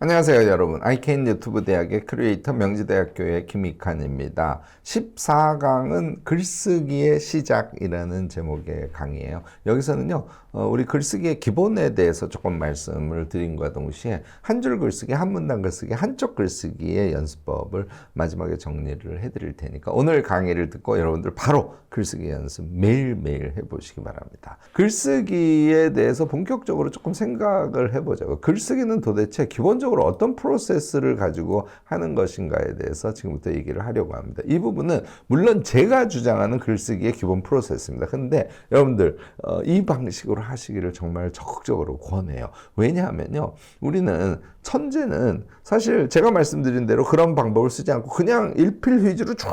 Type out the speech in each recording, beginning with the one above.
안녕하세요 여러분. IKN 유튜브 대학의 크리에이터 명지대학교의 김익환입니다. 14강은 글쓰기의 시작이라는 제목의 강의예요. 여기서는요 우리 글쓰기의 기본에 대해서 조금 말씀을 드린과 동시에 한 줄 글쓰기, 한 문단 글쓰기, 한쪽 글쓰기의 연습법을 마지막에 정리를 해드릴 테니까 오늘 강의를 듣고 여러분들 바로 글쓰기 연습 매일매일 해보시기 바랍니다. 글쓰기에 대해서 본격적으로 조금 생각을 해보자고. 글쓰기는 도대체 기본적으로 어떤 프로세스를 가지고 하는 것인가에 대해서 지금부터 얘기를 하려고 합니다. 이 부분은 물론 제가 주장하는 글쓰기의 기본 프로세스입니다. 근데 여러분들 이 방식으로 하시기를 정말 적극적으로 권해요. 왜냐하면요, 우리는 천재는 사실 제가 말씀드린 대로 그런 방법을 쓰지 않고 그냥 일필휘지로 쭉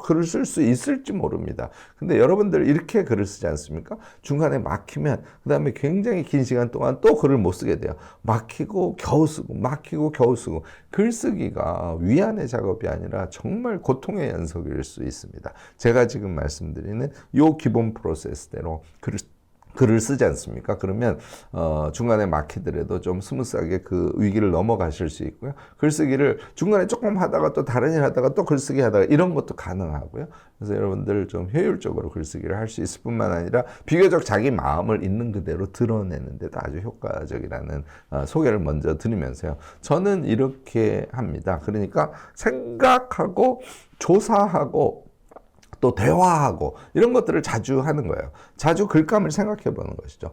글을 쓸 수 있을지 모릅니다. 근데 여러분들 이렇게 글을 쓰지 않습니까? 중간에 막히면 그 다음에 굉장히 긴 시간 동안 또 글을 못 쓰게 돼요. 막히고 겨우 쓰고 막히고 겨우 쓰고. 글쓰기가 위안의 작업이 아니라 정말 고통의 연속일 수 있습니다. 제가 지금 말씀드리는 이 기본 프로세스대로 글을 쓰지 않습니까? 그러면 중간에 막히더라도 좀 스무스하게 그 위기를 넘어가실 수 있고요. 글쓰기를 중간에 조금 하다가 또 다른 일 하다가 또 글쓰기 하다가 이런 것도 가능하고요. 그래서 여러분들 좀 효율적으로 글쓰기를 할 수 있을 뿐만 아니라 비교적 자기 마음을 있는 그대로 드러내는 데도 아주 효과적이라는 소개를 먼저 드리면서요. 저는 이렇게 합니다. 그러니까 생각하고 조사하고 또 대화하고 이런 것들을 자주 하는 거예요. 자주 글감을 생각해 보는 것이죠.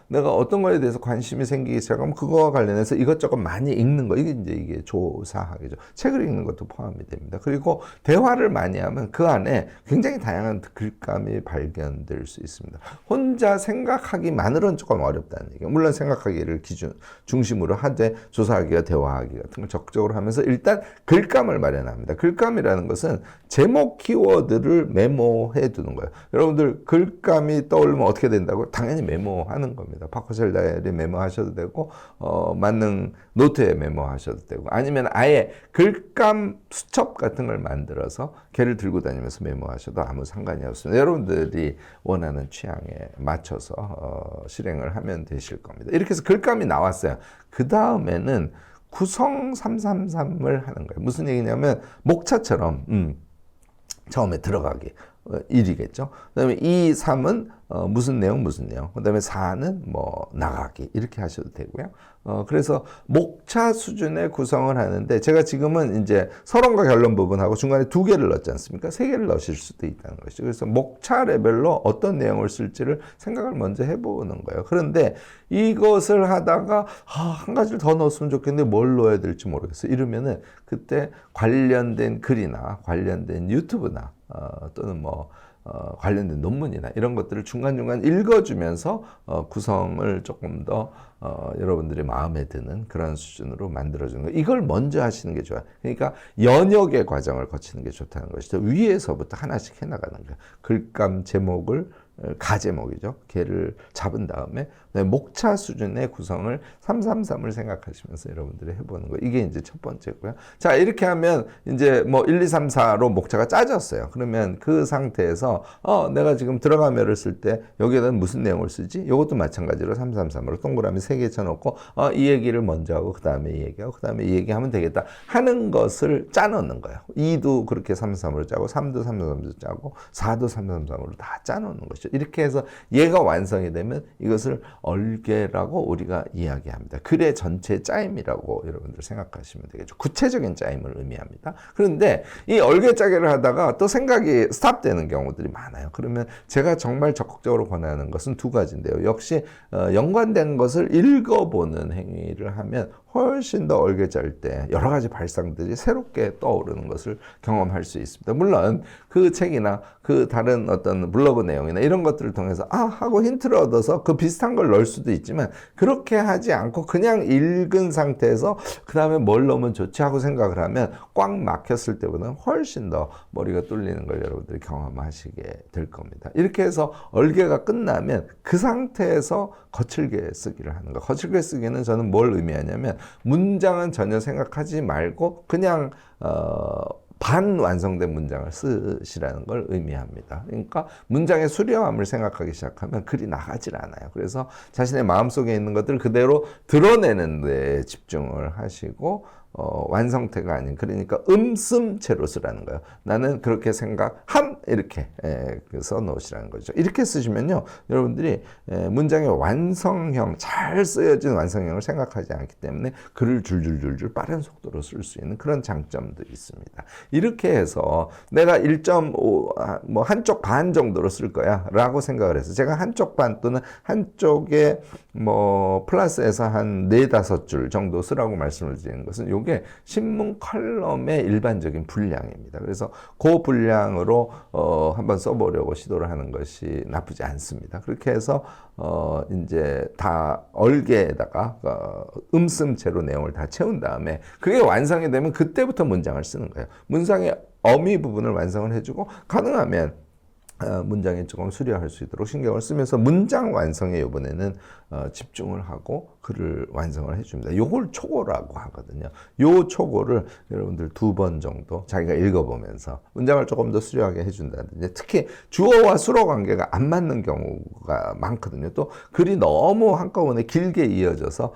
내가 어떤 거에 대해서 관심이 생기기 시작하면 그거와 관련해서 이것저것 많이 읽는 거. 이게 조사하기죠. 책을 읽는 것도 포함이 됩니다. 그리고 대화를 많이 하면 그 안에 굉장히 다양한 글감이 발견될 수 있습니다. 혼자 생각하기만으로는 조금 어렵다는 얘기예요. 물론 생각하기를 중심으로 하되 조사하기와 대화하기 같은 걸 적극적으로 하면서 일단 글감을 마련합니다. 글감이라는 것은 제목 키워드를 메모해 두는 거예요. 여러분들 글감이 떠오르면 어떻게 된다고? 당연히 메모하는 겁니다. 파커셀 다이어리에 메모하셔도 되고 만능 노트에 메모하셔도 되고 아니면 아예 글감 수첩 같은 걸 만들어서 걔를 들고 다니면서 메모하셔도 아무 상관이 없습니다. 여러분들이 원하는 취향에 맞춰서 실행을 하면 되실 겁니다. 이렇게 해서 글감이 나왔어요. 그 다음에는 구성 333을 하는 거예요. 무슨 얘기냐면 목차처럼 처음에 들어가기 1이겠죠. 그 다음에 2, 3은 무슨 내용, 그 다음에 4는 뭐 나가기 이렇게 하셔도 되고요. 그래서 목차 수준의 구성을 하는데 제가 지금은 이제 서론과 결론 부분하고 중간에 2개를 넣지 않습니까? 3개를 넣으실 수도 있다는 것이죠. 그래서 목차 레벨로 어떤 내용을 쓸지를 생각을 먼저 해보는 거예요. 그런데 이것을 하다가 한 가지를 더 넣었으면 좋겠는데 뭘 넣어야 될지 모르겠어요. 이러면은 그때 관련된 글이나 관련된 유튜브나 또는 뭐 관련된 논문이나 이런 것들을 중간중간 읽어주면서 구성을 조금 더 여러분들의 마음에 드는 그런 수준으로 만들어주는 거예요. 이걸 먼저 하시는 게 좋아요. 그러니까 연역의 과정을 거치는 게 좋다는 것이죠. 위에서부터 하나씩 해나가는 거예요. 글감 제목을 가제목이죠. 걔를 잡은 다음에 목차 수준의 구성을 333을 생각하시면서 여러분들이 해보는 거예요. 이게 이제 첫 번째고요. 자, 이렇게 하면 이제 뭐 1, 2, 3, 4로 목차가 짜졌어요. 그러면 그 상태에서 내가 지금 들어가면을 쓸 때 여기에다 무슨 내용을 쓰지? 이것도 마찬가지로 333으로 동그라미 3개 쳐놓고 이 얘기를 먼저 하고 그 다음에 이 얘기하고 그 다음에 이 얘기하면 되겠다 하는 것을 짜놓는 거예요. 2도 그렇게 333으로 짜고 3도 333으로 짜고 4도 333으로 다 짜놓는 것이죠. 이렇게 해서 얘가 완성이 되면 이것을 얼개라고 우리가 이야기합니다. 글의 전체 짜임이라고 여러분들 생각하시면 되겠죠. 구체적인 짜임을 의미합니다. 그런데 이 얼개짜기를 하다가 또 생각이 스탑되는 경우들이 많아요. 그러면 제가 정말 적극적으로 권하는 것은 2가지인데요. 역시 연관된 것을 읽어보는 행위를 하면 훨씬 더 얼게 짤 때 여러 가지 발상들이 새롭게 떠오르는 것을 경험할 수 있습니다. 물론 그 책이나 그 다른 어떤 블로그 내용이나 이런 것들을 통해서 하고 힌트를 얻어서 그 비슷한 걸 넣을 수도 있지만 그렇게 하지 않고 그냥 읽은 상태에서 그 다음에 뭘 넣으면 좋지 하고 생각을 하면 꽉 막혔을 때보다는 훨씬 더 머리가 뚫리는 걸 여러분들이 경험하시게 될 겁니다. 이렇게 해서 얼개가 끝나면 그 상태에서 거칠게 쓰기를 하는 거. 거칠게 쓰기는 저는 뭘 의미하냐면 문장은 전혀 생각하지 말고 그냥 반완성된 문장을 쓰시라는 걸 의미합니다. 그러니까 문장의 수려함을 생각하기 시작하면 글이 나가질 않아요. 그래서 자신의 마음속에 있는 것들을 그대로 드러내는 데 집중을 하시고 완성태가 아닌, 그러니까 음슴체로 쓰라는 거예요. 나는 그렇게 생각함, 이렇게 써놓으시라는 거죠. 이렇게 쓰시면요, 여러분들이 문장의 완성형, 잘 쓰여진 완성형을 생각하지 않기 때문에 글을 줄줄줄줄 빠른 속도로 쓸 수 있는 그런 장점도 있습니다. 이렇게 해서 내가 1.5, 뭐 한쪽 반 정도로 쓸 거야 라고 생각을 해서 제가 한쪽 반 또는 한쪽에 뭐 플러스에서 한 4-5줄 정도 쓰라고 말씀을 드리는 것은 요게 신문 컬럼의 일반적인 분량입니다. 그래서 그 분량으로 한번 써보려고 시도를 하는 것이 나쁘지 않습니다. 그렇게 해서 이제 다 얼개에다가 음슴체로 내용을 다 채운 다음에 그게 완성이 되면 그때부터 문장을 쓰는 거예요. 문장의 어미 부분을 완성을 해주고 가능하면 문장이 조금 수려할 수 있도록 신경을 쓰면서 문장 완성에 이번에는 집중을 하고 글을 완성을 해줍니다. 요걸 초고라고 하거든요. 요 초고를 여러분들 2번 정도 자기가 읽어보면서 문장을 조금 더 수려하게 해준다든지, 특히 주어와 수로 관계가 안 맞는 경우가 많거든요. 또 글이 너무 한꺼번에 길게 이어져서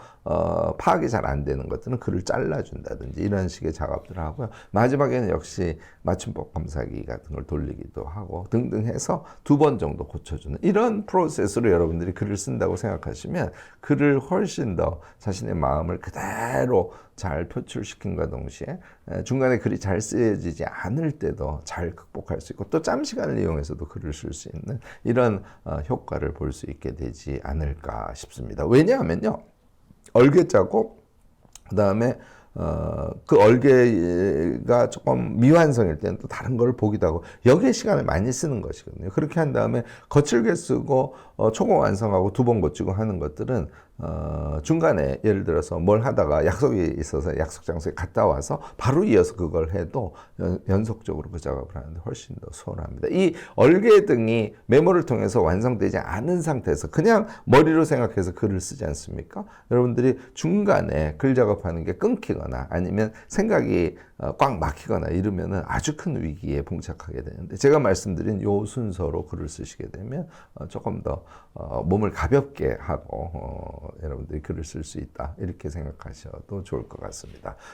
파악이 잘 안 되는 것들은 글을 잘라준다든지 이런 식의 작업들을 하고요. 마지막에는 역시 맞춤법 검사기 같은 걸 돌리기도 하고 등등 해서 2번 정도 고쳐주는 이런 프로세스로 여러분들이 글을 쓴다고 생각하시면 글을 훨씬 더 자신의 마음을 그대로 잘 표출시킨과 동시에 중간에 글이 잘 쓰여지지 않을 때도 잘 극복할 수 있고 또 짬 시간을 이용해서도 글을 쓸 수 있는 이런 효과를 볼 수 있게 되지 않을까 싶습니다. 왜냐하면요, 얼개짜고 그 다음에 그 얼개가 조금 미완성일 때는 또 다른 걸 보기도 하고 여기에 시간을 많이 쓰는 것이거든요. 그렇게 한 다음에 거칠게 쓰고 초고 완성하고 2번 고치고 하는 것들은 중간에 예를 들어서 뭘 하다가 약속이 있어서 약속 장소에 갔다 와서 바로 이어서 그걸 해도 연속적으로 그 작업을 하는데 훨씬 더 수월합니다. 이 얼개 등이 메모를 통해서 완성되지 않은 상태에서 그냥 머리로 생각해서 글을 쓰지 않습니까? 여러분들이 중간에 글 작업하는 게 끊기거나 아니면 생각이 꽉 막히거나 이러면은 아주 큰 위기에 봉착하게 되는데, 제가 말씀드린 요 순서로 글을 쓰시게 되면 조금 더 몸을 가볍게 하고 여러분들이 글을 쓸 수 있다, 이렇게 생각하셔도 좋을 것 같습니다.